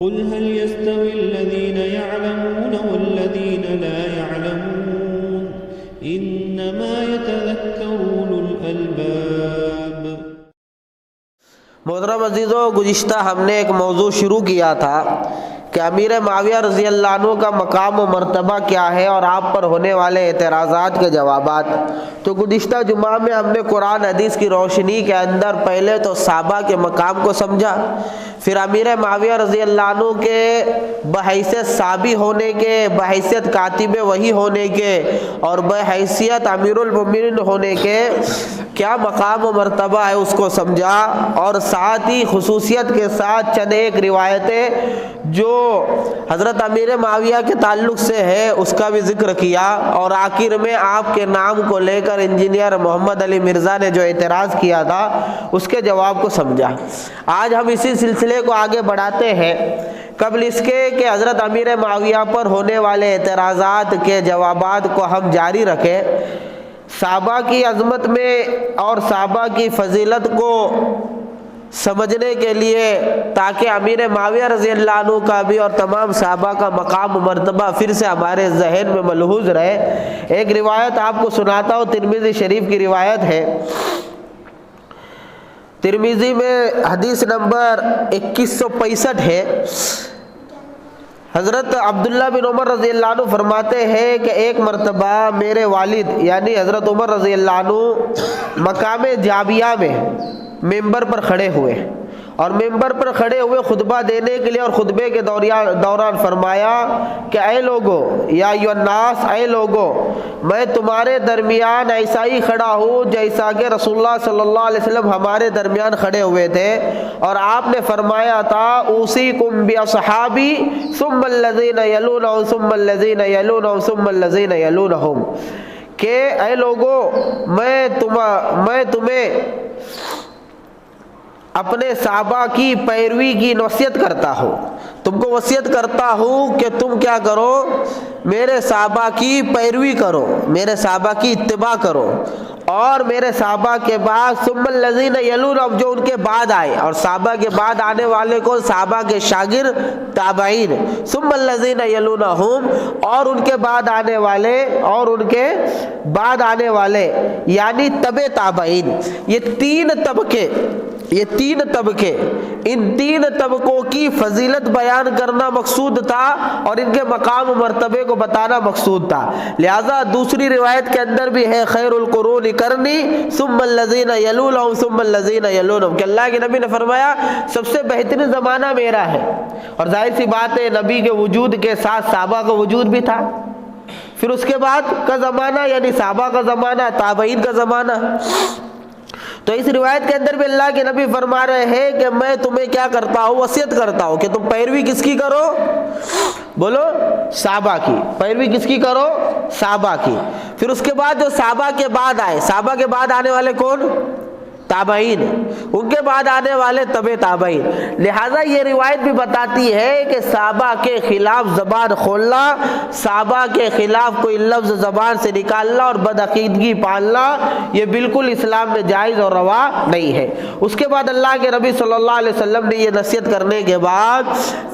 قل هل يستوي الذين يعلمون والذين لا يعلمون انما يتذكر اولو الالباب۔ محترم عزیزو، گزشتہ ہم نے ایک موضوع شروع کیا تھا کہ امیر معاویہ رضی اللہ عنہ کا مقام و مرتبہ کیا ہے اور آپ پر ہونے والے اعتراضات کے جوابات۔ تو گزشتہ جمعہ میں ہم نے قرآن حدیث کی روشنی کے اندر پہلے تو صحابہ کے مقام کو سمجھا، پھر امیر معاویہ رضی اللہ عنہ کے بحیثیت صحابی ہونے کے، بحیثیت کاتب وحی ہونے کے اور بحیثیت امیر المومنین ہونے کے کیا مقام و مرتبہ ہے اس کو سمجھا، اور ساتھ ہی خصوصیت کے ساتھ چند ایک روایتیں جو حضرت امیر معاویہ کے تعلق سے ہے اس کا بھی ذکر کیا، اور آخر میں آپ کے نام کو لے کر انجینئر محمد علی مرزا نے جو اعتراض کیا تھا اس کے جواب کو سمجھا۔ آج ہم اسی سلسلے کو آگے بڑھاتے ہیں، قبل اس کے کہ حضرت امیر معاویہ پر ہونے والے اعتراضات کے جوابات کو ہم جاری رکھیں۔ صحابہ کی عظمت میں اور صحابہ کی فضیلت کو سمجھنے کے لیے، تاکہ امیر معاویہ رضی اللہ عنہ کا بھی اور تمام صحابہ کا مقام و مرتبہ پھر سے ہمارے ذہن میں ملحوظ رہے، ایک روایت آپ کو سناتا ہوں۔ ترمذی شریف کی روایت ہے، ترمذی میں حدیث نمبر 2165 ہے۔ حضرت عبداللہ بن عمر رضی اللہ عنہ فرماتے ہیں کہ ایک مرتبہ میرے والد یعنی حضرت عمر رضی اللہ عنہ مقام جابیہ میں ممبر پر کھڑے ہوئے، اور ممبر پر کھڑے ہوئے خطبہ دینے کے لیے، اور خطبے کے دوران فرمایا کہ اے لوگو، یا ایھا الناس، اے لوگو، میں تمہارے درمیان ایسا ہی کھڑا ہوں جیسا کہ رسول اللہ صلی اللہ علیہ وسلم ہمارے درمیان کھڑے ہوئے تھے، اور آپ نے فرمایا تھا اوصیکم باصحابی ثم الذین یلونہم ثم الذین یلونہم ثم الذین یلونہم، کہ اے لوگو، میں تمہیں اپنے صحابہ کی پیروی کی وصیت کرتا ہوں، تم کو وصیت کرتا ہوں کہ تم کیا کرو، میرے صحابہ کی پیروی کرو، میرے صحابہ کی اتباع کرو، اور میرے صحابہ کے بعد ثم الذین یلونہم، جو ان کے بعد آئے، اور صحابہ کے بعد آنے والے کو صحابہ کے شاگرد تابعین، ثم الذین یلونہم، اور ان کے بعد آنے والے، اور ان کے بعد آنے والے یعنی تبع تابعین۔ یہ تین طبقے، ان تین طبقوں کی فضیلت بیان کرنا مقصود تھا اور ان کے مقام و مرتبے کو بتانا مقصود تھا۔ لہذا دوسری روایت کے اندر بھی ہے خیر القرون قرنی ثم الذین یلونہم ثم الذین یلونہم، کہ اللہ کے نبی نے فرمایا سب سے بہترین زمانہ میرا ہے، اور ظاہر سی بات ہے نبی کے وجود کے ساتھ صحابہ کا وجود بھی تھا، پھر اس کے بعد کا زمانہ یعنی صحابہ کا زمانہ، تابعین کا زمانہ۔ تو اس روایت کے اندر بھی اللہ کے نبی فرما رہے ہیں کہ میں تمہیں کیا کرتا ہوں، وصیت کرتا ہوں کہ تم پیروی کس کی کرو، بولو صحابہ کی۔ پیروی کس کی کرو، صحابہ کی۔ پھر اس کے بعد جو صحابہ کے بعد آئے، صحابہ کے بعد آنے والے کون، تابعین، ان کے بعد آنے والے تبع تابعین۔ لہٰذا یہ روایت بھی بتاتی ہے کہ صحابہ کے خلاف زبان کھولنا، صحابہ کے خلاف کوئی لفظ زبان سے نکالنا اور بدعقیدگی پالنا، یہ بالکل اسلام میں جائز اور روا نہیں ہے۔ اس کے بعد اللہ کے نبی صلی اللہ علیہ وسلم نے یہ نصیحت کرنے کے بعد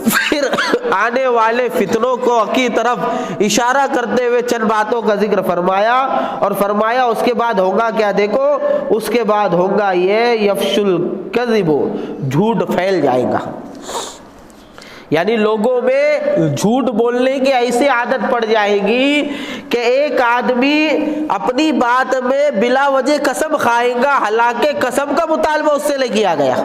پھر آنے والے فتنوں کو کی طرف اشارہ کرتے ہوئے چند باتوں کا ذکر فرمایا، اور فرمایا اس کے بعد ہوگا کیا، دیکھو اس کے بعد ہوگا یہ یفش الکذب، جھوٹ پھیل جائے گا، یعنی لوگوں میں جھوٹ بولنے کی ایسی عادت پڑ جائے گی کہ ایک آدمی اپنی بات میں بلا وجہ قسم کھائے گا، حالانکہ قسم کا مطالبہ اس سے لے کیا گیا۔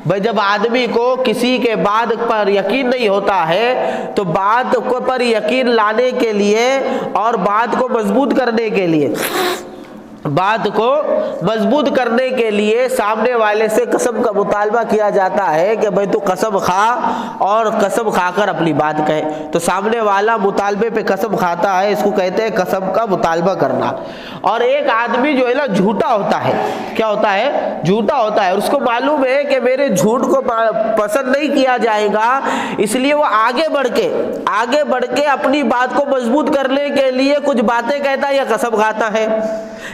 بھائی جب آدمی کو کسی کے بات پر یقین نہیں ہوتا ہے تو بات پر یقین لانے کے لیے اور بات کو مضبوط کرنے کے لیے سامنے والے سے قسم کا مطالبہ کیا جاتا ہے کہ بھائی تو قسم کھا، اور قسم کھا کر اپنی بات کہے۔ تو سامنے والا مطالبے پہ قسم کھاتا ہے، اس کو کہتے ہیں قسم کا مطالبہ کرنا۔ اور ایک آدمی جو ہے نا جھوٹا ہوتا ہے، کیا ہوتا ہے، جھوٹا ہوتا ہے، اور اس کو معلوم ہے کہ میرے جھوٹ کو پسند نہیں کیا جائے گا، اس لیے وہ آگے بڑھ کے اپنی بات کو مضبوط کرنے کے لیے کچھ باتیں کہتا ہے یا قسم کھاتا ہے۔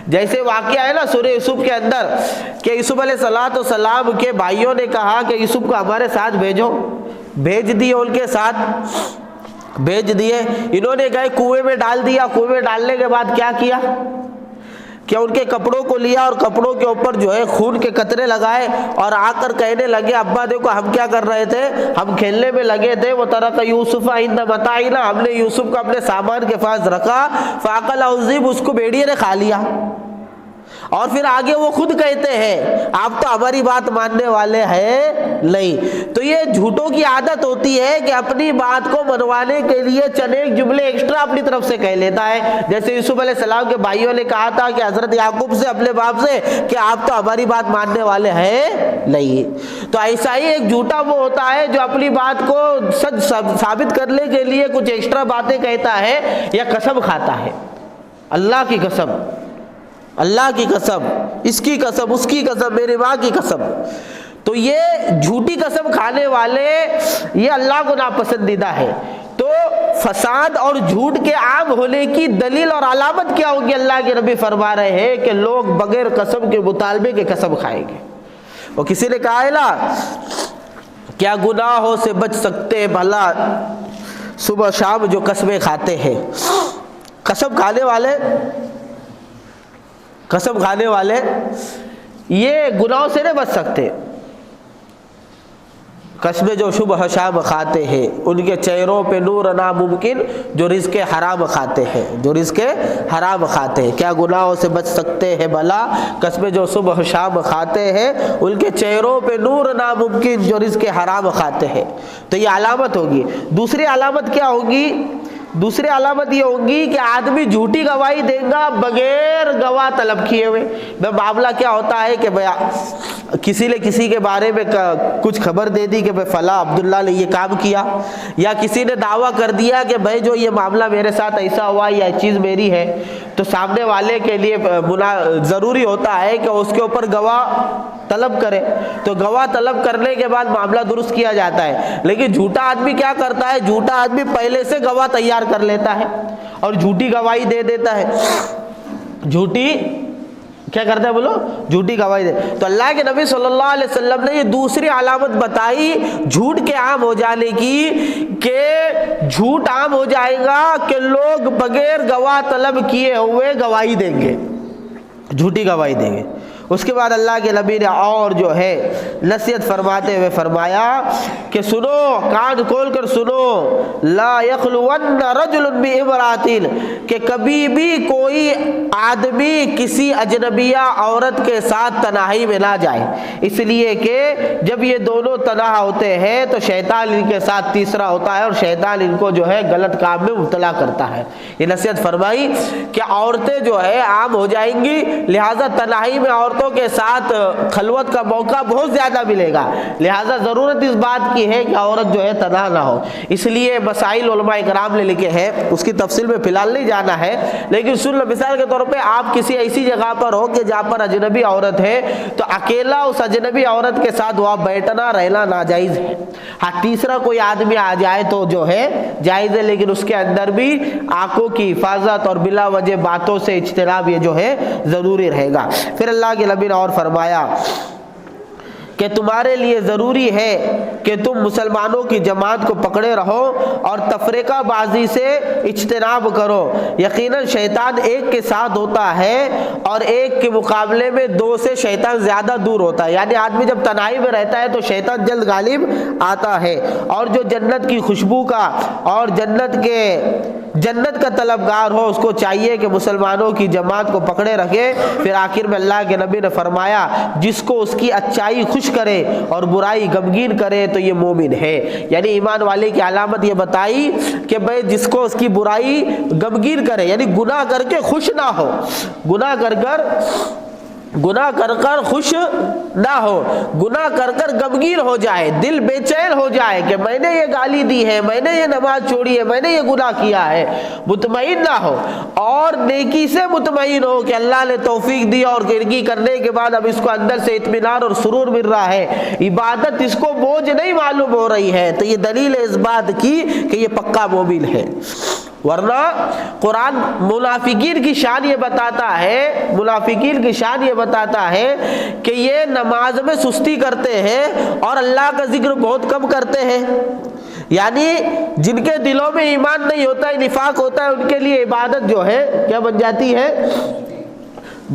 جیسے واقعہ ہے نا سورہ یوسف کے اندر کہ یوسف علیہ السلام کے بھائیوں نے کہا کہ یوسف کو ہمارے ساتھ بھیجو، بھیج دیے ان کے ساتھ، بھیج دیے، انہوں نے گئے کنویں میں ڈال دیا، کنویں میں ڈالنے کے بعد کیا کیا کہ ان کے کپڑوں کو لیا اور کپڑوں کے اوپر جو ہے خون کے قطرے لگائے اور آ کر کہنے لگے ابا دیکھو ہم کیا کر رہے تھے، ہم کھیلنے میں لگے تھے، وہ ترک یوسف عند متاعنا، ہم نے یوسف کو اپنے سامان کے پاس رکھا، فاکلہ الذئب، اس کو بھیڑیے نے کھا لیا۔ اور پھر آگے وہ خود کہتے ہیں آپ تو ہماری بات ماننے والے ہیں نہیں۔ تو یہ جھوٹوں کی عادت ہوتی ہے کہ اپنی بات کو منوانے کے لیے چند ایک جملے ایکسٹرا اپنی طرف سے کہہ لیتا ہے، جیسے یوسف علیہ السلام کے بھائیوں نے کہا تھا کہ حضرت یعقوب سے اپنے باپ سے کہ آپ تو ہماری بات ماننے والے ہیں نہیں۔ تو ایسا ہی ایک جھوٹا وہ ہوتا ہے جو اپنی بات کو سچ ثابت کرنے کے لیے کچھ ایکسٹرا باتیں کہتا ہے یا قسم کھاتا ہے، اللہ کی قسم، اللہ کی قسم، اس کی قسم، اس کی قسم، میری ماں کی قسم۔ تو یہ جھوٹی قسم کھانے والے یہ اللہ کو ناپسندیدہ ہے۔ تو فساد اور جھوٹ کے عام ہونے کی دلیل اور علامت کیا ہوگی؟ اللہ کے نبی فرما رہے ہیں کہ لوگ بغیر قسم کے مطالبے کے قسم کھائیں گے۔ اور کسی نے کہا ہے نا کیا گناہوں سے بچ سکتے بھلا صبح شام جو قسمیں کھاتے ہیں۔ قسم کھانے والے، قسم کھانے والے یہ گناہوں سے نہیں بچ سکتے۔ قسمیں جو صبح شام کھاتے ہیں ان کے چہروں پہ نور ناممکن جو رزق حرام کھاتے ہیں، جو رزق حرام کھاتے ہیں، کیا گناہوں سے بچ سکتے ہیں بھلا قسمیں جو صبح شام کھاتے ہیں ان کے چہروں پہ نور ناممکن جو رزق حرام کھاتے ہیں۔ تو یہ علامت ہوگی۔ دوسری علامت کیا ہوگی؟ دوسری علامت یہ ہوگی کہ آدمی جھوٹی گواہی دے گا بغیر گواہ طلب کیے ہوئے۔ معاملہ کیا ہوتا ہے کہ کسی نے کسی کے بارے میں کچھ خبر دے دی کہ فلاں عبداللہ نے یہ کام کیا، یا کسی نے دعویٰ کر دیا کہ بھائی جو یہ معاملہ میرے ساتھ ایسا ہوا یا چیز میری ہے، تو سامنے والے کے لیے ضروری ہوتا ہے کہ اس کے اوپر گواہ طلب کرے۔ تو گواہ طلب کرنے کے بعد معاملہ درست کیا جاتا ہے۔ لیکن جھوٹا آدمی کیا کرتا ہے؟ جھوٹا آدمی پہلے سے گواہ تیار کر لیتا ہے اور جھوٹی گواہی دے دیتا ہے۔ جھوٹی کیا کرتا ہے بولو؟ جھوٹی گواہی دے۔ تو اللہ کے نبی صلی اللہ علیہ وسلم نے یہ دوسری علامت بتائی جھوٹ کے عام ہو جانے کی، کہ جھوٹ عام ہو جائے گا کہ لوگ بغیر گواہ طلب کیے ہوئے گواہی دیں گے، جھوٹی گواہی دیں گے۔ اس کے بعد اللہ کے نبی نے اور جو ہے نصیحت فرماتے ہوئے فرمایا کہ سنو، کان کھول کر سنو، لا یخلون رجل بامرأۃ، کہ کبھی بھی کوئی آدمی کسی اجنبیہ عورت کے ساتھ تنہائی میں نہ جائے، اس لیے کہ جب یہ دونوں تنہا ہوتے ہیں تو شیطان ان کے ساتھ تیسرا ہوتا ہے اور شیطان ان کو جو ہے غلط کام میں مبتلا کرتا ہے۔ یہ نصیحت فرمائی کہ عورتیں جو ہے عام ہو جائیں گی، لہٰذا تنہائی میں عورتوں کے ساتھ خلوت کا موقع بہت زیادہ ملے گا، لہٰذا ضرورت اس بات کی ہے کہ عورت جو ہے تنہا نہ ہو۔ اس لیے مسائل علماء کرام نے لکھے ہیں، اس کی تفصیل میں فی الحال نہیں جانا ہے، لیکن سن لو، مثال کے طور پہ آپ کسی ایسی جگہ پر ہو کہ جہاں پر اجنبی عورت ہے، تو اکیلا اس اجنبی عورت کے ساتھ وہاں بیٹھنا رہنا ناجائز ہے۔ ہاں تیسرا کوئی آدمی آ جائے تو جو ہے جائز ہے، لیکن اس کے اندر بھی آنکھوں کی حفاظت اور بلا وجہ باتوں سے اجتناب یہ جو ہے ضروری رہے گا۔ پھر اللہ کے نبی نے اور فرمایا کہ تمہارے لیے ضروری ہے کہ تم مسلمانوں کی جماعت کو پکڑے رہو اور تفرقہ بازی سے اجتناب کرو۔ یقیناً شیطان ایک کے ساتھ ہوتا ہے اور ایک کے مقابلے میں دو سے شیطان زیادہ دور ہوتا ہے، یعنی آدمی جب تنہائی میں رہتا ہے تو شیطان جلد غالب آتا ہے۔ اور جو جنت کی خوشبو کا اور جنت کا طلبگار ہو، اس کو چاہیے کہ مسلمانوں کی جماعت کو پکڑے رکھے۔ پھر آخر میں اللہ کے نبی نے فرمایا جس کو اس کی اچائی خوش کرے اور برائی غمگین کرے تو یہ مومن ہے۔ یعنی ایمان والے کی علامت یہ بتائی کہ بھئی جس کو اس کی برائی غمگین کرے، یعنی گناہ کر کے خوش نہ ہو، گناہ کر کر خوش نہ ہو، گناہ کر کر غمگین ہو جائے، دل بے چین ہو جائے کہ میں نے یہ گالی دی ہے، میں نے یہ نماز چھوڑی ہے، میں نے یہ گناہ کیا ہے، مطمئن نہ ہو، اور نیکی سے مطمئن ہو کہ اللہ نے توفیق دی اور نیکی کرنے کے بعد اب اس کو اندر سے اطمینان اور سرور مل رہا ہے، عبادت اس کو بوجھ نہیں معلوم ہو رہی ہے، تو یہ دلیل ہے اس بات کی کہ یہ پکا مومن ہے۔ ورنہ قرآن منافقین کی شان یہ بتاتا ہے کہ یہ نماز میں سستی کرتے ہیں اور اللہ کا ذکر بہت کم کرتے ہیں. یعنی جن کے دلوں میں ایمان نہیں ہوتا ہے، نفاق ہوتا ہے، ان کے لیے عبادت جو ہے کیا بن جاتی ہے؟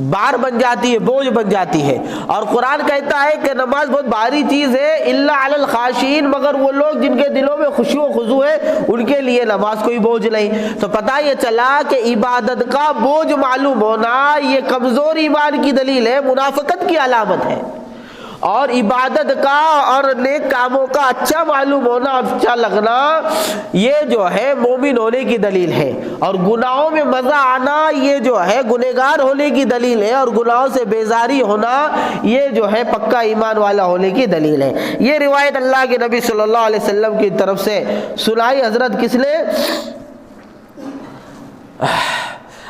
بار بن جاتی ہے، بوجھ بن جاتی ہے. اور قرآن کہتا ہے کہ نماز بہت بھاری چیز ہے، الا علی الخاشعین، مگر وہ لوگ جن کے دلوں میں خشوع و خضوع ہے ان کے لیے نماز کوئی بوجھ نہیں. تو پتہ یہ چلا کہ عبادت کا بوجھ معلوم ہونا یہ کمزور ایمان کی دلیل ہے، منافقت کی علامت ہے. اور عبادت کا اور نیک کاموں کا اچھا معلوم ہونا، اچھا لگنا، یہ جو ہے مومن ہونے کی دلیل ہے. اور گناہوں میں مزہ آنا یہ جو ہے گنہگار ہونے کی دلیل ہے. اور گناہوں سے بیزاری ہونا یہ جو ہے پکا ایمان والا ہونے کی دلیل ہے. یہ روایت اللہ کے نبی صلی اللہ علیہ وسلم کی طرف سے سنائی. حضرت کس نے؟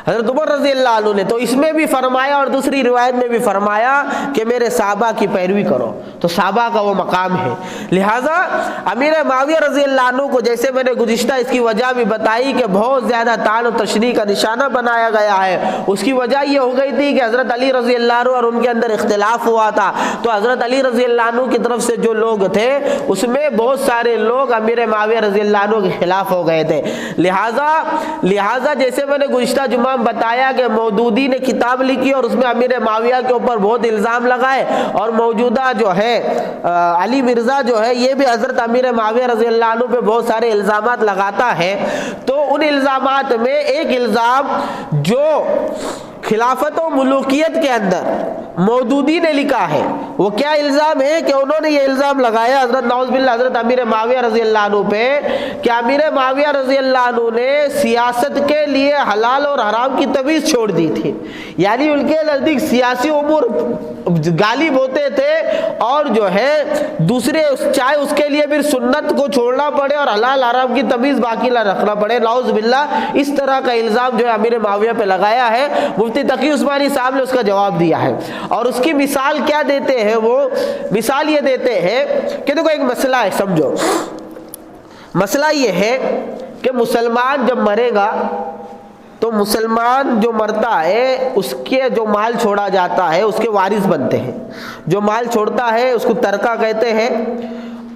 حضرت عمر رضی اللہ عنہ نے. تو اس میں بھی فرمایا اور دوسری روایت میں بھی فرمایا کہ میرے صحابہ کی پیروی کرو. تو صحابہ کا وہ مقام ہے. لہٰذا امیر معاویہ رضی اللہ عنہ کو، جیسے میں نے گزشتہ اس کی وجہ بھی بتائی کہ بہت زیادہ طعن و تشنیع کا نشانہ بنایا گیا ہے، اس کی وجہ یہ ہو گئی تھی کہ حضرت علی رضی اللہ عنہ اور ان کے اندر اختلاف ہوا تھا. تو حضرت علی رضی اللہ عنہ کی طرف سے جو لوگ تھے اس میں بہت سارے لوگ امیر معاویہ رضی اللہ عنہ کے خلاف ہو گئے تھے. لہٰذا جیسے میں نے گزشتہ جمعہ بتایا کہ مودودی نے کتاب لکھی اور اس میں امیر معاویہ کے اوپر بہت الزام لگائے. اور موجودہ جو ہے علی مرزا جو ہے یہ بھی حضرت امیر معاویہ رضی اللہ عنہ پہ بہت سارے الزامات لگاتا ہے. تو ان الزامات میں ایک الزام جو خلافت و ملوکیت کے اندر مودودی نے لکھا ہے، وہ کیا الزام ہے کہ انہوں نے یہ الزام لگایا حضرت نعوذ باللہ حضرت امیر معاویہ رضی اللہ عنہ پہ کہ امیر معاویہ رضی اللہ عنہ نے سیاست کے لیے حلال اور حرام کی تمیز چھوڑ دی تھی. یعنی ان کے نزدیک سیاسی امور غالب ہوتے تھے اور جو ہے دوسرے چاہے اس کے لیے پھر سنت کو چھوڑنا پڑے اور حلال حرام کی تمیز باقی نہ رکھنا پڑے. نعوذ باللہ اس طرح کا الزام جو ہے امیر معاویہ پہ لگایا ہے. مفتی تقی عثمانی صاحب نے اس کا جواب دیا ہے. اور اس کی مثال کیا دیتے ہیں؟ وہ مثال یہ دیتے ہیں کہ دیکھو ایک مسئلہ ہے، سمجھو. مسئلہ یہ ہے کہ مسلمان جب مرے گا تو مسلمان جو مرتا ہے اس کے جو مال چھوڑا جاتا ہے اس کے وارث بنتے ہیں. جو مال چھوڑتا ہے اس کو ترکہ کہتے ہیں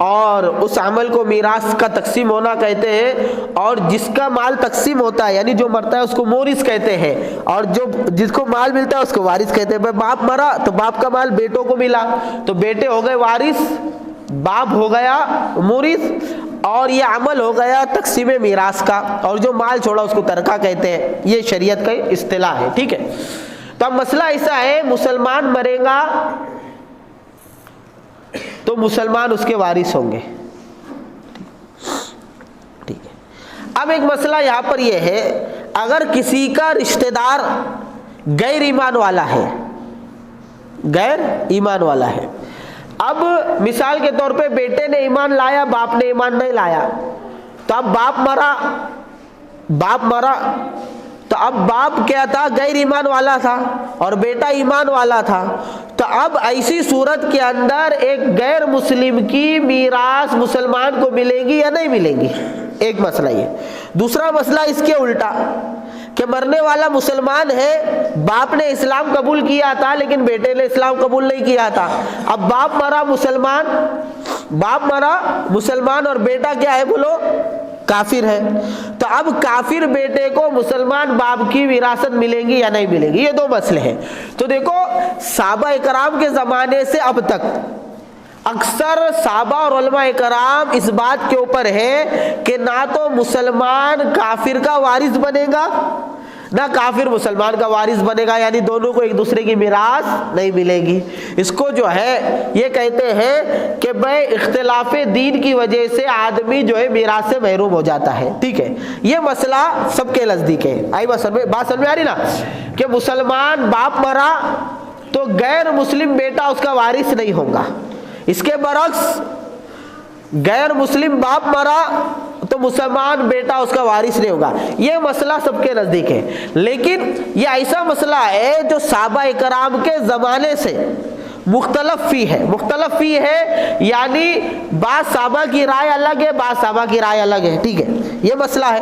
اور اس عمل کو میراث کا تقسیم ہونا کہتے ہیں. اور جس کا مال تقسیم ہوتا ہے یعنی جو مرتا ہے اس کو مورث کہتے ہیں. اور جس کو مال ملتا ہے اس کو وارث کہتے ہیں. باپ مرا تو باپ کا مال بیٹوں کو ملا تو بیٹے ہو گئے وارث، باپ ہو گیا مورث، اور یہ عمل ہو گیا تقسیم میراث کا. اور جو مال چھوڑا اس کو ترکہ کہتے ہیں. یہ شریعت کا اصطلاح ہے. ٹھیک ہے. تو اب مسئلہ ایسا ہے، مسلمان مرے گا تو مسلمان اس کے وارث ہوں گے. ٹھیک ہے. اب ایک مسئلہ یہاں پر یہ ہے، اگر کسی کا رشتہ دار غیر ایمان والا ہے، غیر ایمان والا ہے، اب مثال کے طور پہ بیٹے نے ایمان لایا، باپ نے ایمان نہیں لایا، تو اب باپ مرا تو اب باپ کیا تھا؟ غیر ایمان والا تھا اور بیٹا ایمان والا تھا. تو اب ایسی صورت کے اندر ایک غیر مسلم کی میراث مسلمان کو ملے گی یا نہیں ملے گی؟ ایک مسئلہ یہ. دوسرا مسئلہ اس کے الٹا کہ مرنے والا مسلمان ہے، باپ نے اسلام قبول کیا تھا لیکن بیٹے نے اسلام قبول نہیں کیا تھا. اب باپ مرا مسلمان اور بیٹا کیا ہے بولو؟ کافر ہے. تو اب کافر بیٹے کو مسلمان باپ کی وراثت ملے گی یا نہیں ملے گی؟ یہ دو مسئلے ہیں. تو دیکھو صحابہ کرام کے زمانے سے اب تک اکثر صحابہ اور علماء کرام اس بات کے اوپر ہے کہ نہ تو مسلمان کافر کا وارث بنے گا نہ کافر مسلمان کا وارث بنے گا، یعنی دونوں کو ایک دوسرے کی میراث نہیں ملے گی. اس کو جو ہے یہ کہتے ہیں کہ بھائی اختلاف دین کی وجہ سے آدمی جو ہے میراث سے محروم ہو جاتا ہے. ٹھیک ہے. یہ مسئلہ سب کے نزدیک ہے. بات سمجھ میں آ رہی نا کہ مسلمان باپ مرا تو غیر مسلم بیٹا اس کا وارث نہیں ہوگا. اس کے برعکس غیر مسلم باپ مرا تو مسلمان بیٹا اس کا وارث نہیں ہوگا. یہ مسئلہ سب کے نزدیک ہے. لیکن یہ ایسا مسئلہ ہے جو صحابہ کرام کے زمانے سے مختلف فی ہے یعنی بعض صحابہ کی رائے الگ ہے، بعض صحابہ کی رائے الگ ہے. ٹھیک ہے. یہ مسئلہ ہے.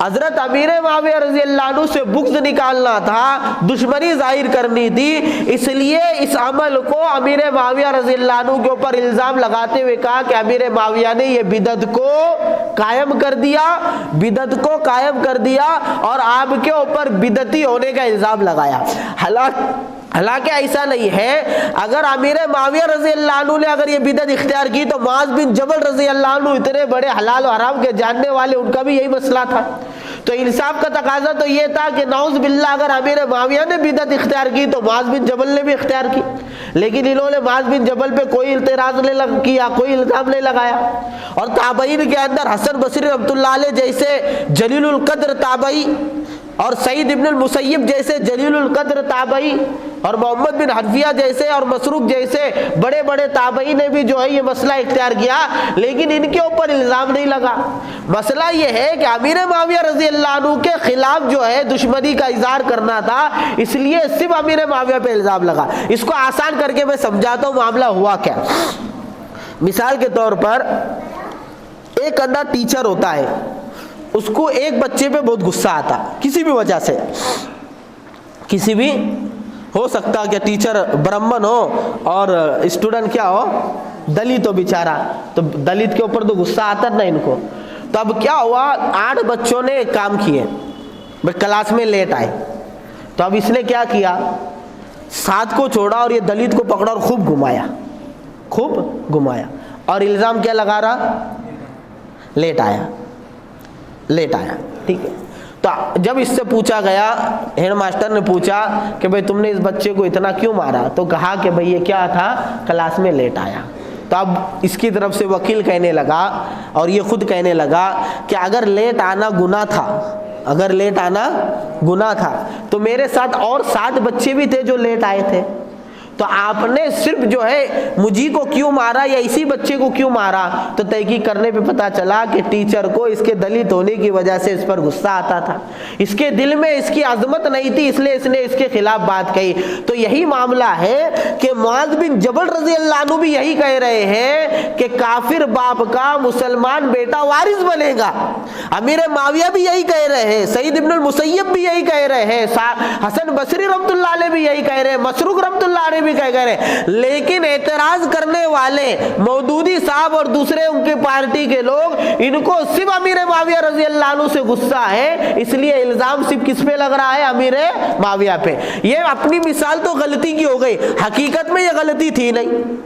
حضرت امیر معاویہ رضی اللہ عنہ سے بغض نکالنا تھا، دشمنی ظاہر کرنی تھی، اس لیے اس عمل کو امیر معاویہ رضی اللہ عنہ کے اوپر الزام لگاتے ہوئے کہا کہ امیر معاویہ نے یہ بدعت کو قائم کر دیا اور آپ کے اوپر بدعتی ہونے کا الزام لگایا۔ حالانکہ ایسا نہیں ہے، اگر امیر معاویہ رضی اللہ عنہ نے اگر یہ بدعت اختیار کی تو معاذ بن جبل رضی اللہ عنہ اتنے بڑے حلال و حرام کے جاننے والے، ان کا بھی یہی مسئلہ تھا۔ تو انصاف کا تقاضا تو یہ تھا کہ نعوذ باللہ اگر امیر معاویہ نے بدعت اختیار کی تو معاذ بن جبل نے بھی اختیار کی، لیکن انہوں نے معاذ بن جبل پہ کوئی اعتراض نہیں کیا، کوئی الزام نہیں لگایا۔ اور تابعین کے اندر حسن بصری رحمۃ اللہ علیہ جیسے جلیل القدر تابعی اور سعید ابن المسیب جیسے جلیل القدر تابعی اور محمد بن حنفیہ جیسے اور مسروق جیسے بڑے بڑے تابعی نے بھی جو ہے یہ مسئلہ اختیار کیا، لیکن ان کے اوپر الزام نہیں لگا۔ مسئلہ یہ ہے کہ امیر معاویہ رضی اللہ عنہ کے خلاف جو ہے دشمنی کا اظہار کرنا تھا، اس لیے صرف امیر معاویہ پہ الزام لگا۔ اس کو آسان کر کے میں سمجھاتا ہوں معاملہ ہوا کیا۔ مثال کے طور پر ایک اندھا ٹیچر ہوتا ہے، اس کو ایک بچے پہ بہت غصہ آتا کسی بھی وجہ سے، کسی بھی ہو سکتا کہ ٹیچر برہمن ہو اور اسٹوڈنٹ کیا ہو دلت ہو بیچارہ، تو دلت کے اوپر تو غصہ آتا نا ان کو۔ تو اب کیا ہوا، 8 بچوں نے ایک کام کیے، کلاس میں لیٹ آئے، تو اب اس نے کیا کیا، 7 کو چھوڑا اور یہ دلت کو پکڑا اور خوب گھمایا اور الزام کیا لگا رہا، لیٹ آیا، ٹھیک ہے۔ تو جب اس سے پوچھا گیا، ہیڈ ماسٹر نے پوچھا کہ بھئی تم نے اس بچے کو اتنا کیوں مارا، تو کہا کہ بھئی یہ کیا تھا، کلاس میں لیٹ آیا۔ تو اب اس کی طرف سے وکیل کہنے لگا اور یہ خود کہنے لگا کہ اگر لیٹ آنا گناہ تھا تو میرے ساتھ اور 7 بچے بھی تھے جو لیٹ آئے تھے، تو آپ نے صرف جو ہے مجھے کو کیوں مارا یا اسی بچے کو کیوں مارا؟ تو تحقیق کرنے پہ پتا چلا کہ ٹیچر کو اس کے دلت ہونے کی وجہ سے اس پر غصہ آتا تھا، اس کے دل میں اس کی عظمت نہیں تھی، اس لیے اس نے اس کے خلاف بات کہی۔ تو یہی معاملہ ہے کہ معاذ بن جبل رضی اللہ عنہ بھی یہی کہہ رہے ہیں کہ کافر باپ کا مسلمان بیٹا وارث بنے گا، امیر معاویہ بھی یہی کہہ رہے ہیں، سعید ابن المسیب بھی یہی کہہ رہے ہیں، حسن بصری رحمۃ اللہ علیہ بھی یہی کہہ رہے ہیں، مسروق رحمۃ اللہ علیہ بھی کہہ رہے ہیں، لیکن اعتراض کرنے والے مودودی صاحب اور دوسرے ان کی پارٹی کے لوگ، ان کو صرف امیر معاویہ رضی اللہ عنہ سے غصہ ہے، اس لیے الزام صرف کس پہ لگ رہا ہے، امیر معاویہ پہ۔ یہ اپنی مثال تو غلطی کی ہو گئی، حقیقت میں یہ غلطی تھی نہیں۔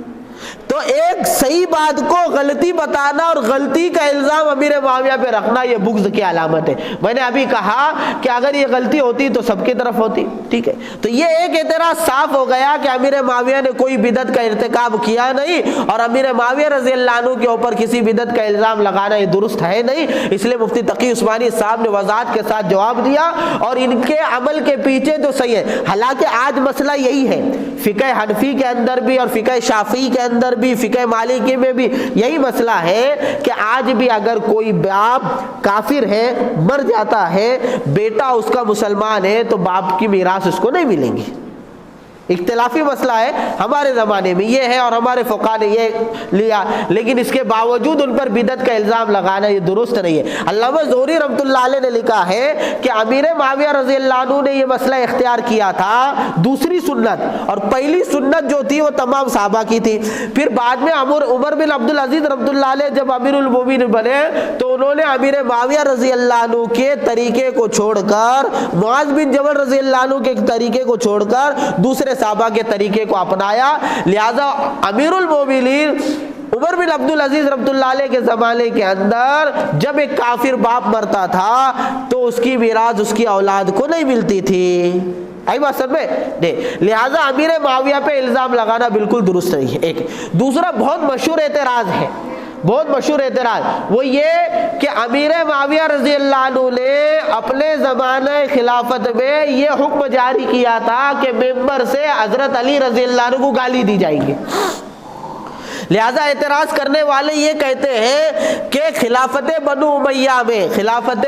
تو ایک صحیح بات کو غلطی بتانا اور غلطی کا الزام امیر معاویہ پہ رکھنا یہ بغض کی علامت ہے۔ میں نے ابھی کہا کہ اگر یہ غلطی ہوتی تو سب کی طرف ہوتی، ٹھیک ہے۔ تو یہ ایک اعتراض صاف ہو گیا کہ امیر معاویہ نے کوئی بدعت کا ارتکاب کیا نہیں، اور امیر معاویہ رضی اللہ عنہ کے اوپر کسی بدعت کا الزام لگانا یہ درست ہے نہیں۔ اس لیے مفتی تقی عثمانی صاحب نے وضاحت کے ساتھ جواب دیا، اور ان کے عمل کے پیچھے جو صحیح ہے، حالانکہ آج مسئلہ یہی ہے، فقہ حنفی کے اندر بھی اور فقہ شافعی کے اندر بھی، فقہ مالکی میں بھی یہی مسئلہ ہے کہ آج بھی اگر کوئی باپ کافر ہے، مر جاتا ہے، بیٹا اس کا مسلمان ہے، تو باپ کی میراث اس کو نہیں ملیں گی۔ اختلافی مسئلہ ہے، ہمارے زمانے میں یہ ہے اور ہمارے فقہاء نے یہ لیا، لیکن اس کے باوجود ان پر بدعت کا الزام لگانا یہ درست نہیں ہے۔ علامہ زہری رحمۃ اللہ علیہ نے لکھا ہے کہ امیر معاویہ رضی اللہ عنہ نے یہ مسئلہ اختیار کیا تھا دوسری سنت، اور پہلی سنت جو تھی وہ تمام صحابہ کی تھی۔ پھر بعد میں عمر بن عبد العزیز رحمۃ اللہ علیہ جب امیر المومنین بنے تو انہوں نے امیر معاویہ رضی اللہ عنہ کے طریقے کو چھوڑ کر، معاذ بن جبل رضی اللہ عنہ کے طریقے کو چھوڑ کر دوسرے صحابہ کے طریقے کو اپنایا۔ لہذا امیر المومنین عمر بن عبد العزیز رحمۃ اللہ علیہ کے زمانے کے اندر جب ایک کافر باپ مرتا تھا تو اس کی میراث اس کی اولاد کو نہیں ملتی تھی۔ آئی بات سر میں نہیں، لہذا امیر معاویہ پہ الزام لگانا بالکل درست نہیں ہے۔ ایک دوسرا بہت مشہور اعتراض ہے، وہ یہ کہ امیر معاویہ رضی اللہ عنہ نے اپنے زمانہ خلافت میں یہ حکم جاری کیا تھا کہ ممبر سے حضرت علی رضی اللہ عنہ کو گالی دی جائے گی، لہذا اعتراض کرنے والے یہ کہتے ہیں کہ خلافت بنو امیہ میں، خلافت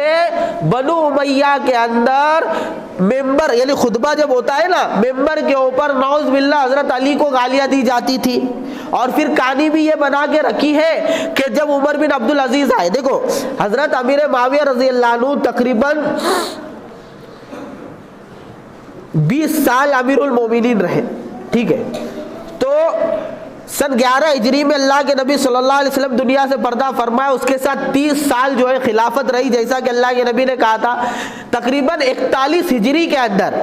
بنو امیہ کے اندر ممبر یعنی خطبہ جب ہوتا ہے نا، ممبر کے اوپر نعوذ باللہ حضرت علی کو گالیاں دی جاتی تھی، اور پھر کہانی بھی یہ بنا کے رکھی ہے کہ جب عمر بن عبدالعزیز آئے، دیکھو حضرت امیر معاویہ رضی اللہ عنہ تقریباً 20 سال امیر المومنین رہے، ٹھیک ہے، تو سن 11 ہجری میں اللہ کے نبی صلی اللہ علیہ وسلم دنیا سے پردہ فرمایا، اس کے ساتھ 30 سال جو ہے خلافت رہی، جیسا کہ اللہ کے نبی نے کہا تھا۔ تقریباً 41 ہجری کے اندر،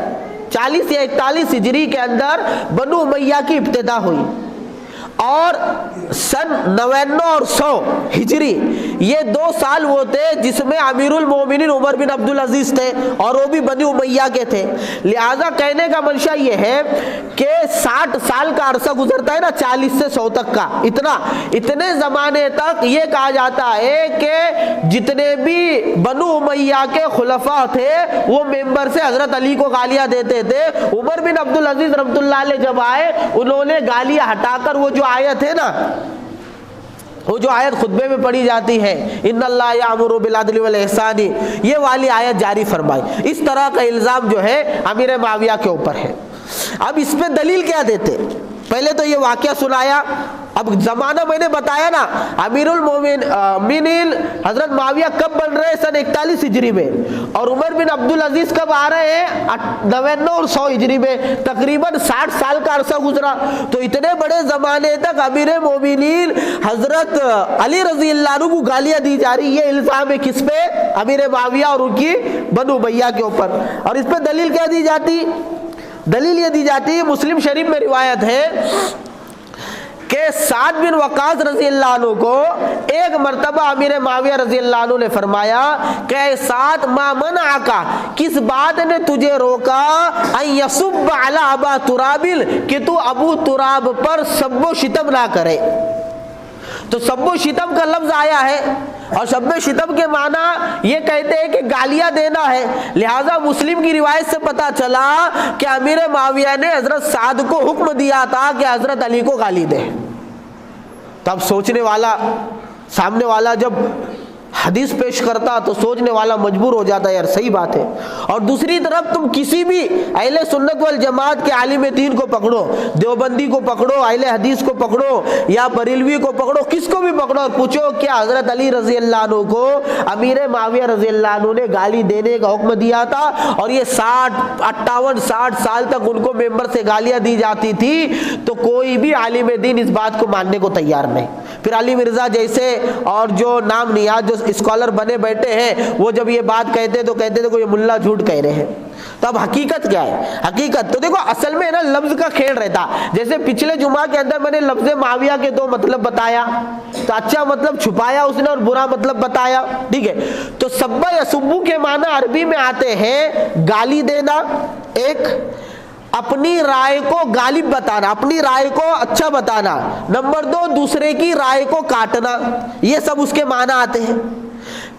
40 یا 41 ہجری کے اندر بنو امیہ کی ابتدا ہوئی، اور سن 99 اور 100 ہجری یہ 2 سال وہ تھے جس میں امیر المومنین عمر بن عبدالعزیز تھے، اور وہ بھی بنی امیہ کے تھے۔ لہذا کہنے کا منشا یہ ہے کہ 60 سال کا عرصہ گزرتا ہے نا، 40 سے 100 تک کا، اتنے زمانے تک یہ کہا جاتا ہے کہ جتنے بھی بنو امیہ کے خلفاء تھے وہ ممبر سے حضرت علی کو گالیاں دیتے تھے۔ عمر بن عبدالعزیز رحمۃ اللہ علیہ جب آئے، انہوں نے گالیاں ہٹا کر وہ جو آیت ہے نا، وہ جو آیت خطبے میں پڑھی جاتی ہے ان اللہ یامر بالعدل والاحسان، یہ والی آیت جاری فرمائی۔ اس طرح کا الزام جو ہے امیر معاویہ کے اوپر ہے۔ اب اس پہ دلیل کیا دیتے؟ پہلے تو یہ واقعہ سنایا، اب زمانہ میں نے بتایا نا، امیر المومنین حضرت معاویہ کب بن رہے ہیں؟ سن 41 ہجری میں، اور عمر بن عبدالعزیز کب آ رہے ہیں؟ 99 اور 100 ہجری میں، تقریباً 60 سال کا عرصہ گزرا۔ تو اتنے بڑے زمانے تک امیر مومنین حضرت علی رضی اللہ عنہ کو گالیاں دی جا رہی، یہ الزام ہے کس پہ؟ امیر معاویہ اور ان کی بنو امیہ کے اوپر۔ اور اس پہ دلیل کیا دی جاتی؟ دلیل یہ دی جاتی ہے، مسلم شریف میں روایت ہے کہ سعد بن وقاص رضی اللہ عنہ کو ایک مرتبہ امیر معاویہ رضی اللہ عنہ نے فرمایا کہ اے سعد ما منعک، کس بات نے تجھے روکا ان یصب علی ابا تراب، کہ تو ابو تراب پر سب و شتم نہ کرے۔ تو سب و شتم کا لفظ آیا ہے، اور سب و شتم کے معنی یہ کہتے ہیں کہ گالیاں دینا ہے۔ لہٰذا مسلم کی روایت سے پتا چلا کہ امیر معاویہ نے حضرت سعد کو حکم دیا تھا کہ حضرت علی کو گالی دے۔ تب سوچنے والا، سامنے والا جب حدیث پیش کرتا تو سوچنے والا مجبور ہو جاتا ہے یار صحیح بات ہے۔ اور دوسری طرف تم کسی بھی اہل سنت والجماعت کے عالم دین کو پکڑو، دیوبندی کو پکڑو، اہل حدیث کو پکڑو، یا بریلوی کو پکڑو، کس کو بھی پکڑو اور پوچھو کیا حضرت علی رضی اللہ عنہ کو امیر معاویہ رضی اللہ عنہ نے گالی دینے کا حکم دیا تھا؟ اور یہ 58-60 سال تک ان کو ممبر سے گالیاں دی جاتی تھی، تو کوئی بھی عالم دین اس بات کو ماننے کو تیار نہیں۔ پھر علی مرزا جیسے اور جو نام نیاز جو اسکالر بنے بیٹھے ہیں، وہ جب یہ بات کہتے تو کہتے تھے کہ یہ ملا جھوٹ کہہ رہے ہیں۔ تو اب حقیقت کیا ہے؟ حقیقت تو دیکھو اصل میں نا لفظ کا کھیل رہتا، جیسے پچھلے جمعہ کے اندر میں نے لفظ معاویہ کے 2 مطلب بتایا، تو اچھا مطلب چھپایا اس نے اور برا مطلب بتایا، ٹھیک ہے۔ تو سبا یا سبو کے معنی عربی میں آتے ہیں گالی دینا، ایک اپنی رائے کو غالب بتانا، اپنی رائے کو اچھا بتانا، نمبر 2 دوسرے کی رائے کو کاٹنا، یہ سب اس کے معنی آتے ہیں۔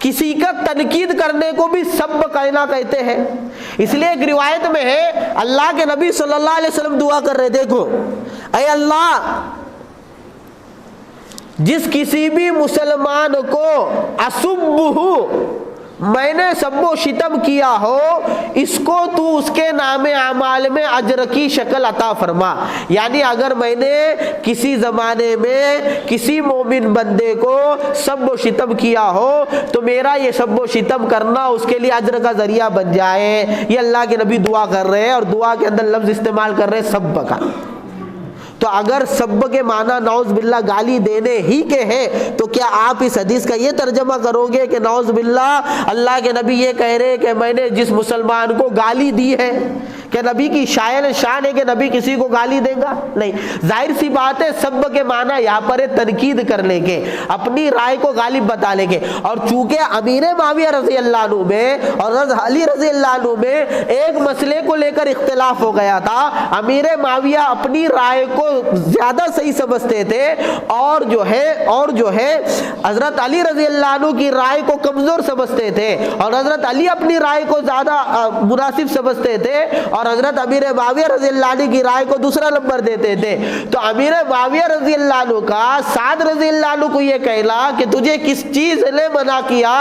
کسی کا تنقید کرنے کو بھی سب کہنا کہتے ہیں۔ اس لیے ایک روایت میں ہے اللہ کے نبی صلی اللہ علیہ وسلم دعا کر رہے، دیکھو اے اللہ جس کسی بھی مسلمان کو اسبہ میں نے سب و شتم کیا ہو، اس کو تو اس کے نام اعمال میں اجر کی شکل عطا فرما۔ یعنی اگر میں نے کسی زمانے میں کسی مومن بندے کو سب و شتم کیا ہو تو میرا یہ سب و شتم کرنا اس کے لیے اجر کا ذریعہ بن جائے۔ یہ اللہ کے نبی دعا کر رہے ہیں، اور دعا کے اندر لفظ استعمال کر رہے ہیں سب کا۔ تو اگر سب کے معنی نعوذ باللہ گالی دینے ہی کے ہیں، تو کیا آپ اس حدیث کا یہ ترجمہ کرو گے کہ نعوذ باللہ اللہ کے نبی یہ کہہ رہے کہ میں نے جس مسلمان کو گالی دی ہے، کہ نبی کی شان ہے کہ نبی کسی کو گالی دے گا؟ نہیں۔ ظاہر سی بات ہے سب کے معنی یہاں پر تنقید کرنے کے، اپنی رائے کو غالب بتانے کے۔ اور چونکہ امیر معاویہ رضی اللہ عنہ میں اور علی رضی اللہ عنہ میں ایک مسئلے کو لے کر اختلاف ہو گیا تھا، امیر معاویہ اپنی رائے کو زیادہ صحیح سمجھتے تھے، اور جو ہے حضرت علی رضی اللہ عنہ کی رائے کو کمزور سمجھتے تھے، اور حضرت علی اپنی رائے کو زیادہ مناسب سمجھتے تھے، اور حضرت امیر معاویہ رضی اللہ عنہ کی رائے کو دوسرا نمبر دیتے تھے. تو امیر معاویہ رضی اللہ عنہ کا سعد رضی اللہ عنہ کو یہ کہنا کہ تجھے کس چیز نے منع کیا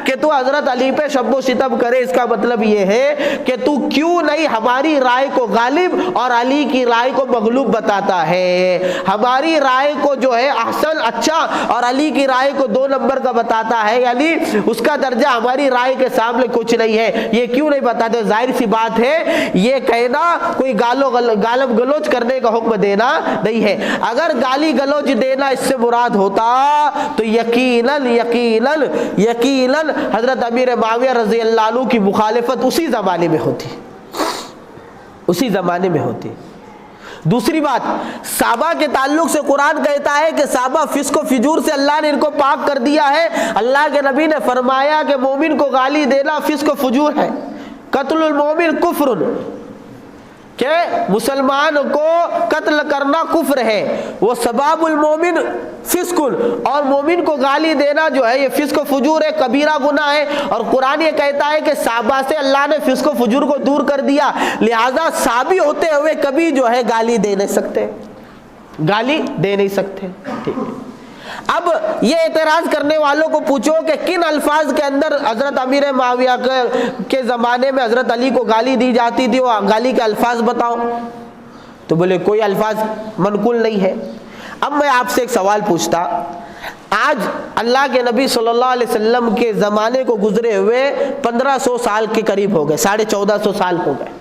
کہ تو حضرت علی پہ شب و ستم کرے، اس کا مطلب یہ ہے کہ تو کیوں نہیں ہماری رائے کو غالب اور علی کی رائے کو مغلوب بتاتا ہے، ہماری رائے کو جو ہے احسن اچھا اور علی کی رائے کو 2 نمبر کا بتاتا ہے، یعنی اس کا درجہ ہماری رائے کے سامنے کچھ نہیں ہے، یہ کیوں نہیں بتاتے؟ ظاہر سی بات ہے یہ کہنا کوئی گالم گلوچ کرنے کا حکم دینا نہیں ہے. اگر گالی گلوچ دینا اس سے مراد ہوتا تو یقیناً یقیناً یقیناً حضرت امیر معاویہ رضی اللہ عنہ کی مخالفت اسی زمانے میں ہوتی، اسی زمانے میں ہوتی. دوسری بات، صحابہ کے تعلق سے قرآن کہتا ہے کہ صحابہ فسق و فجور سے اللہ نے ان کو پاک کر دیا ہے. اللہ کے نبی نے فرمایا کہ مومن کو گالی دینا فسق و فجور ہے، قتل المومن کفر، کہ مسلمان کو قتل کرنا کفر ہے. وہ سباب المومن فسق، اور مومن کو گالی دینا جو ہے یہ فسق و فجور ہے، کبیرہ گناہ ہے. اور قرآن یہ کہتا ہے کہ صحابہ سے اللہ نے فسق و فجور کو دور کر دیا، لہذا صحابی ہوتے ہوئے کبھی جو ہے گالی دے نہیں سکتے، گالی دے نہیں سکتے. ٹھیک ہے. اب یہ اعتراض کرنے والوں کو پوچھو کہ کن الفاظ کے اندر حضرت امیر معاویہ کے زمانے میں حضرت علی کو گالی دی جاتی تھی، وہ گالی کے الفاظ بتاؤ. تو بولے کوئی الفاظ منقول نہیں ہے. اب میں آپ سے ایک سوال پوچھتا، آج اللہ کے نبی صلی اللہ علیہ وسلم کے زمانے کو گزرے ہوئے 1500 سال کے قریب ہو گئے، 1450 سال ہو گئے.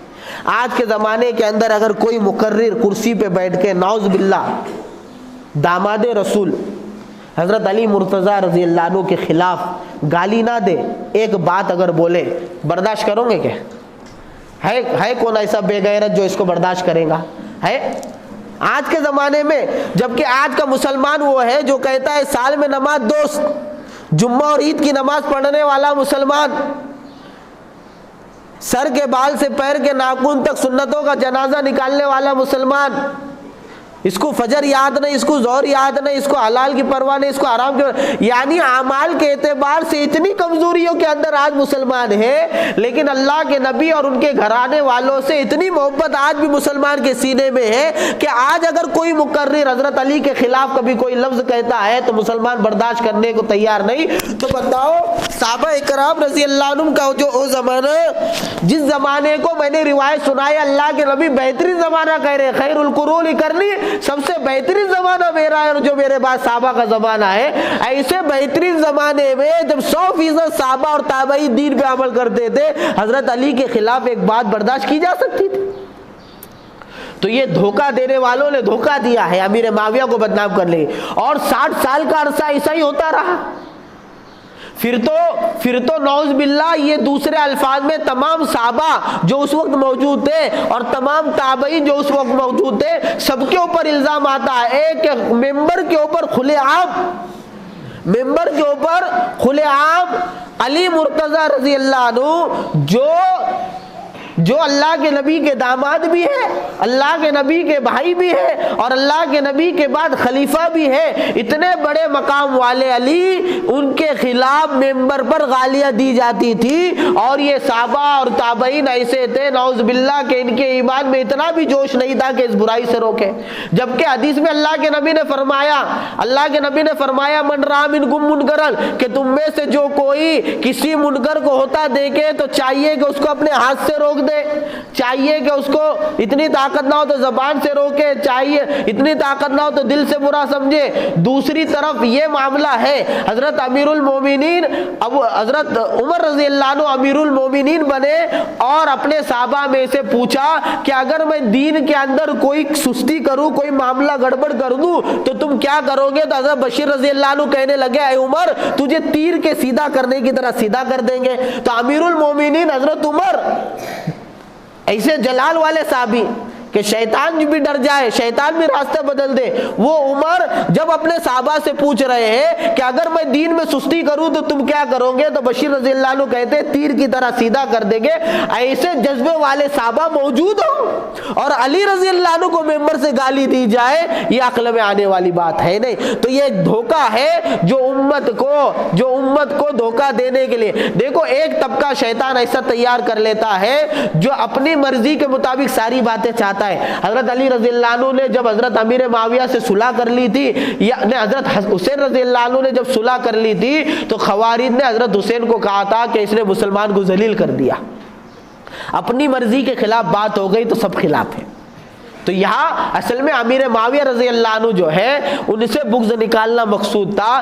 آج کے زمانے کے اندر اگر کوئی مقرر کرسی پہ بیٹھ کے نعوذ باللہ داماد رسول حضرت علی مرتضیٰ رضی اللہ عنہ کے خلاف گالی نہ دے، ایک بات اگر بولے، برداشت کرو گے کیا؟ ہے کون ایسا بے غیرت جو اس کو برداشت کرے گا؟ ہے آج کے زمانے میں. جبکہ آج کا مسلمان وہ ہے جو کہتا ہے سال میں نماز 2، جمعہ اور عید کی نماز پڑھنے والا مسلمان، سر کے بال سے پیر کے ناخن تک سنتوں کا جنازہ نکالنے والا مسلمان. اس کو فجر یاد نہیں، اس کو ظہر یاد نہیں، اس کو حلال کی پرواہ نہیں، اس کو حرام کی، یعنی اعمال کے اعتبار سے اتنی کمزوریوں کے اندر آج مسلمان ہے. لیکن اللہ کے نبی اور ان کے گھرانے والوں سے اتنی محبت آج بھی مسلمان کے سینے میں ہے کہ آج اگر کوئی مقرر حضرت علی کے خلاف کبھی کوئی لفظ کہتا ہے تو مسلمان برداشت کرنے کو تیار نہیں. تو بتاؤ صحابہ اکرام رضی اللہ عنہم کا جو وہ زمانہ، جس زمانے کو میں نے روایت سنائی اللہ کے نبی بہترین زمانہ کہہ رہے، خیر القرون کرنی، سب سے بہترین زمانہ میرا ہے اور جو میرے بعد صحابہ کا زمانہ ہے. ایسے بہترین زمانے میں جب 100% صحابہ اور تابعی دین پہ عمل کرتے تھے، حضرت علی کے خلاف ایک بات برداشت کی جا سکتی تھی؟ تو یہ دھوکہ دینے والوں نے دھوکہ دیا ہے، امیر معاویہ کو بدنام کر لے. اور 60 سال کا عرصہ ایسا ہی ہوتا رہا. پھر تو نعوذ باللہ یہ دوسرے الفاظ میں تمام صحابہ جو اس وقت موجود تھے اور تمام تابعین جو اس وقت موجود تھے، سب کے اوپر الزام آتا ہے کہ ممبر کے اوپر کھلے عام علی مرتضیٰ رضی اللہ عنہ جو اللہ کے نبی کے داماد بھی ہے، اللہ کے نبی کے بھائی بھی ہے اور اللہ کے نبی کے بعد خلیفہ بھی ہے، اتنے بڑے مقام والے علی، ان کے خلاف ممبر پر گالیاں دی جاتی تھی. اور یہ صحابہ اور تابعین ایسے تھے نعوذ باللہ کہ ان کے ایمان میں اتنا بھی جوش نہیں تھا کہ اس برائی سے روکے. جبکہ حدیث میں اللہ کے نبی نے فرمایا من رأى منکم منکرا، کہ تم میں سے جو کوئی کسی منکر کو ہوتا دیکھے تو چاہیے کہ اس کو اپنے ہاتھ سے روک دے، چاہیے کہ اس کو اتنی طاقت نہ ہو تو زبان سے روکے، چاہیے اتنی طاقت نہ ہو تو دل سے برا سمجھے. دوسری طرف یہ معاملہ ہے، حضرت امیر المومنین حضرت عمر رضی اللہ عنہ امیر المومنین بنے اور اپنے صحابہ میں سے پوچھا کہ اگر میں دین کے اندر کوئی سستی کروں، کوئی معاملہ گڑبڑ کر دوں تو تم کیا کرو گے؟ تو حضرت بشیر رضی اللہ عنہ کہنے لگے اے عمر، تجھے تیر کے سیدھا کرنے کی طرح سیدھا کر دیں گے. تو امیر المومنین حضرت عمر ایسے جلال والے صحابی کہ شیطان بھی ڈر جائے، شیطان بھی راستہ بدل دے، وہ عمر جب اپنے صحابہ سے پوچھ رہے ہیں کہ اگر میں دین میں سستی کروں تو تم کیا کرو گے؟ تو بشیر رضی اللہ عنہ کہتے تیر کی طرح سیدھا کر دیں گے. ایسے جذبے والے صحابہ موجود ہوں اور علی رضی اللہ عنہ کو ممبر سے گالی دی جائے یہ عقل میں آنے والی بات ہے نہیں. تو یہ ایک دھوکہ ہے جو امت کو دھوکہ دینے کے لیے. دیکھو ایک طبقہ شیطان ایسا تیار کر لیتا ہے جو اپنی مرضی کے مطابق ساری باتیں چاہتا ہے. حضرت علی رضی اللہ عنہ نے جب حضرت امیر معاویہ سے صلح کر لی تھی، یعنی حضرت حسین رضی اللہ عنہ نے جب صلح کر لی تھی تو خوارج نے حضرت حسین کو کہا تھا کہ اس نے مسلمان کو ذلیل کر دیا. اپنی مرضی کے خلاف بات ہو گئی تو سب خلاف ہے. تو یہاں اصل میں امیر معاویہ رضی اللہ عنہ جو ہے ان سے بغض نکالنا مقصود تھا،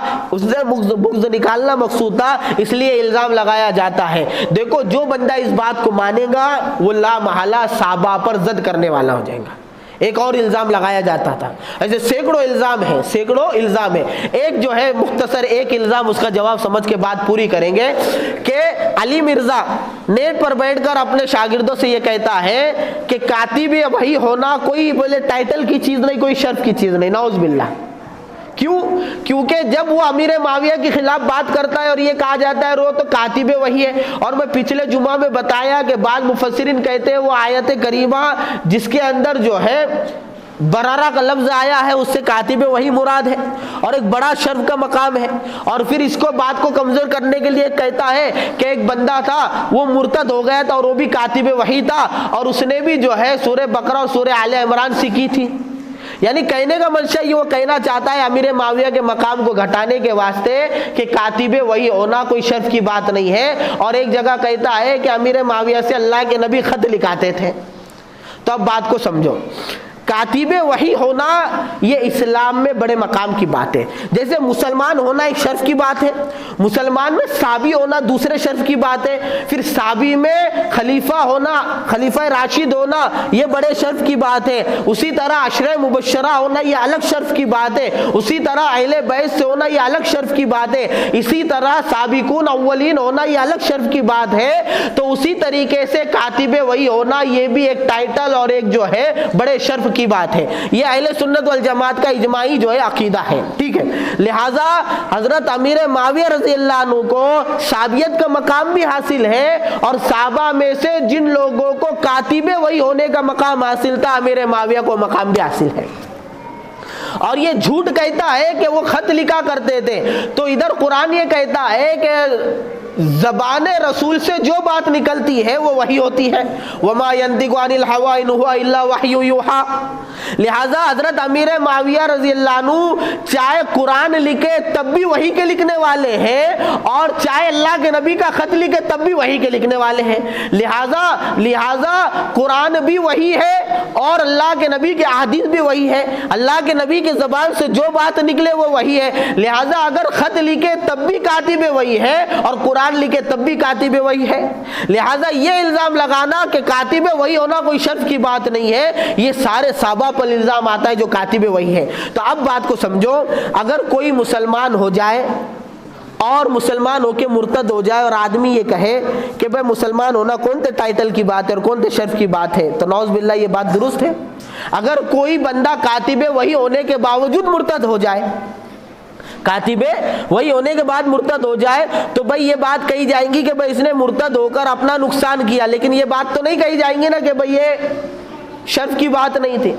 اس لیے الزام لگایا جاتا ہے. دیکھو جو بندہ اس بات کو مانے گا وہ لا محالہ صحابہ پر ضد کرنے والا ہو جائے گا. ایک اور الزام لگایا جاتا تھا، ایسے سینکڑوں الزام ہے. ایک جو ہے مختصر ایک الزام، اس کا جواب سمجھ کے بات پوری کریں گے کہ علی مرزا نیٹ پر بیٹھ کر اپنے شاگردوں سے یہ کہتا ہے کہ کاتب وحی ہونا کوئی بولے ٹائٹل کی چیز نہیں، کوئی شرف کی چیز نہیں. نعوذ باللہ. کیوں؟ کیونکہ جب وہ امیر معاویہ کے خلاف بات کرتا ہے اور یہ کہا جاتا ہے وہ تو کاتب وحی ہے. اور میں پچھلے جمعہ میں بتایا کہ بعض مفسرین کہتے ہیں وہ آیت کریمہ جس کے اندر جو ہے برارہ کا لفظ آیا ہے اس سے کاتب وحی مراد ہے اور ایک بڑا شرف کا مقام ہے. اور پھر اس کو بات کو کمزور کرنے کے لیے کہتا ہے کہ ایک بندہ تھا وہ مرتد ہو گیا تھا اور وہ بھی کاتب وحی تھا اور اس نے بھی جو ہے سورہ بقرہ اور سورہ آل عمران سیکھی تھی. یعنی کہنے کا منشا یہ وہ کہنا چاہتا ہے امیر معاویہ کے مقام کو گھٹانے کے واسطے کہ کاتب وحی ہونا کوئی شرف کی بات نہیں ہے. اور ایک جگہ کہتا ہے کہ امیر معاویہ سے اللہ کے نبی خط لکھاتے تھے. تو اب بات کو سمجھو، کاتب وحی ہونا یہ اسلام میں بڑے مقام کی بات ہے. جیسے مسلمان ہونا ایک شرف کی بات ہے، مسلمان میں صحابی ہونا دوسرے شرف کی بات ہے، پھر صحابی میں خلیفہ ہونا، خلیفہ راشد ہونا یہ بڑے شرف کی بات ہے. اسی طرح عشرہ مبشرہ ہونا یہ الگ شرف کی بات ہے. اسی طرح اہل بیت سے ہونا یہ الگ شرف کی بات ہے. اسی طرح سابقون اولین ہونا یہ الگ شرف کی بات ہے. تو اسی طریقے سے کاتب وحی ہونا یہ بھی ایک ٹائٹل اور ایک جو ہے بڑے شرف کی بات ہے. یہ اہل سنت والجماعت کا اجماعی جو ہے عقیدہ ہے. ٹھیک ہے، لہذا حضرت امیر معاویہ رضی اللہ عنہ کو صحابیت کا مقام بھی حاصل ہے اور صحابہ میں سے جن لوگوں کو کاتب وحی ہونے کا مقام حاصل تھا امیر معاویہ کو مقام بھی حاصل ہے. اور یہ جھوٹ کہتا ہے کہ وہ خط لکھا کرتے تھے. تو ادھر قرآن یہ کہتا ہے کہ زبان رسول سے جو بات نکلتی ہے وہ وحی ہوتی ہے. وما ينطق عن الهوى ان هو الا وحی یوحى. لہذا حضرت امیر معاویہ رضی اللہ عنہ چاہے قرآن لکھے تب بھی وحی کے لکھنے والے ہیں اور چاہے اللہ کے نبی کا خط لکھے تب بھی وحی کے لکھنے والے ہیں. لہذا قرآن بھی وحی ہے اور اللہ کے نبی کے احادیث بھی وحی ہے. اللہ کے نبی کی زبان سے جو بات نکلے وہ وحی ہے. لہذا اگر خط لکھے تب بھی کاتب وحی ہے اور قرآن لکھے تب بھی کاتب وحی ہے. لہذا یہ الزام لگانا کہ کاتب وحی ہونا کوئی شرف کی بات نہیں ہے، یہ سارے صحابہ پر الزام آتا ہے جو کاتب وحی ہے. تو اب بات کو سمجھو، اگر کوئی مسلمان ہو جائے اور مسلمان ہو کے مرتد ہو جائے اور آدمی یہ کہے کہ بھائی مسلمان ہونا کون سے ٹائٹل کی بات ہے اور کون سے شرف کی بات ہے، تو نعوذ باللہ یہ بات درست ہے. اگر کوئی بندہ کاتب وحی ہونے کے باوجود مرتد ہو جائے، کاتب وہی ہونے کے بعد مرتد ہو جائے تو بھائی یہ بات کہی جائیں گی کہ بھائی اس نے مرتد ہو کر اپنا نقصان کیا، لیکن یہ بات تو نہیں کہی جائیں گی نا کہ بھائی یہ شرف کی بات نہیں تھی.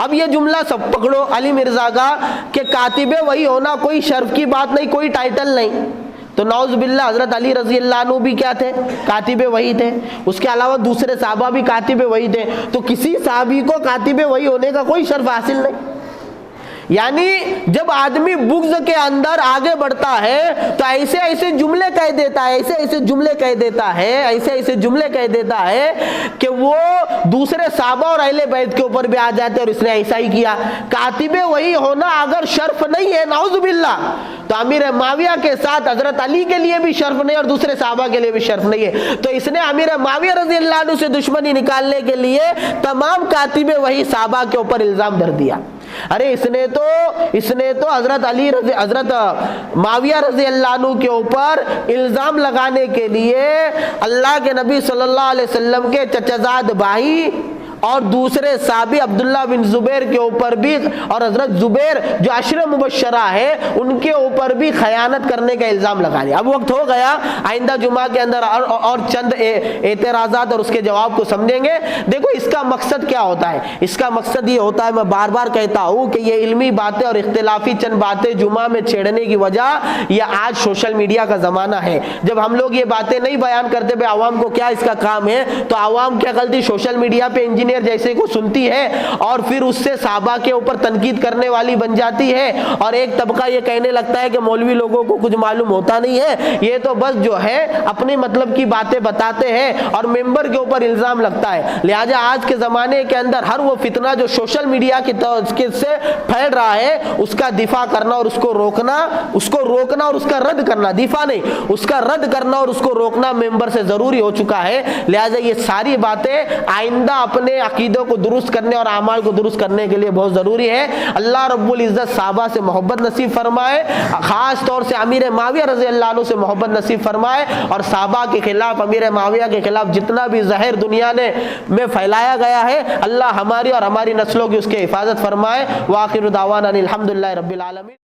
اب یہ جملہ سب پکڑو علی مرزا کا کہ کاتب وحی ہونا کوئی شرف کی بات نہیں، کوئی ٹائٹل نہیں. تو نعوذ باللہ حضرت علی رضی اللہ عنہ بھی کیا تھے؟ کاتب وحی تھے. اس کے علاوہ دوسرے صحابہ بھی کاتب وحی تھے. تو کسی صحابی کو کاتب وحی ہونے کا کوئی شرف حاصل نہیں. یعنی جب آدمی بغض کے اندر آگے بڑھتا ہے تو ایسے ایسے جملے کہہ دیتا ہے، ایسے ایسے جملے کہہ دیتا ہے کہ وہ دوسرے صحابہ اور اہل بیت کے اوپر بھی آ جاتے اور اس نے ایسا ہی کیا. کاتب وحی ہونا اگر شرف نہیں ہے نعوذ باللہ تو امیر معاویہ کے ساتھ حضرت علی کے لیے بھی شرف نہیں اور دوسرے صحابہ کے لیے بھی شرف نہیں ہے. تو اس نے امیر معاویہ رضی اللہ عنہ سے دشمنی نکالنے کے لیے تمام کاتب وحی صحابہ کے اوپر الزام دھر دیا. ارے اس نے تو حضرت معاویہ رضی اللہ عنہ کے اوپر الزام لگانے کے لیے اللہ کے نبی صلی اللہ علیہ وسلم کے چچا زاد بھائی اور دوسرے صحابی عبداللہ بن زبیر کے اوپر بھی اور حضرت زبیر جو عشرہ مبشرہ ہے ان کے اوپر بھی خیانت کرنے کا الزام لگا لیا۔ اب وقت ہو گیا، آئندہ جمعہ کے اندر اور چند اعتراضات اور اس کے جواب کو سمجھیں گے۔ دیکھو اس کا مقصد کیا ہوتا ہے؟ اس کا مقصد یہ ہوتا ہے، میں بار بار کہتا ہوں کہ یہ علمی باتیں اور اختلافی چند باتیں جمعہ میں چھیڑنے کی وجہ یہ آج سوشل میڈیا کا زمانہ ہے۔ جب ہم لوگ یہ باتیں نہیں بیان کرتے بے عوام کو کیا اس کا کام ہے، تو عوام کیا غلطی سوشل میڈیا پہ انجینئر جیسے کو سنتی ہے اور پھر اس سے صحابہ کے اوپر تنقید کرنے والی بن جاتی ہے، اور ایک طبقہ یہ کہنے لگتا ہے کہ مولوی لوگوں کو کچھ معلوم ہوتا نہیں ہے، یہ تو بس جو ہے اپنے مطلب کی باتیں بتاتے ہیں اور ممبر کے اوپر الزام لگتا ہے۔ لہٰذا آج کے زمانے کے اندر ہر وہ فتنہ جو سوشل میڈیا کی سے پھیل رہا ہے اس کا دفاع کرنا اور اس کو روکنا اور اس کا رد کرنا، دفاع نہیں، اس کا رد کرنا اور اس کو روکنا ممبر سے ضروری ہو چکا ہے۔ لہٰذا یہ ساری باتیں آئندہ اپنے عقیدوں کو درست کرنے اور اعمال کو درست کرنے کے لیے بہت ضروری ہے۔ اللہ رب العزت صحابہ سے محبت نصیب فرمائے، خاص طور سے امیر معاویہ رضی اللہ عنہ سے محبت نصیب فرمائے، اور صحابہ کے خلاف، امیر معاویہ کے خلاف جتنا بھی زہر دنیا میں پھیلایا گیا ہے، اللہ ہماری اور ہماری نسلوں کی اس کے حفاظت فرمائے۔ وآخر دعوانا الحمدللہ رب العالمین۔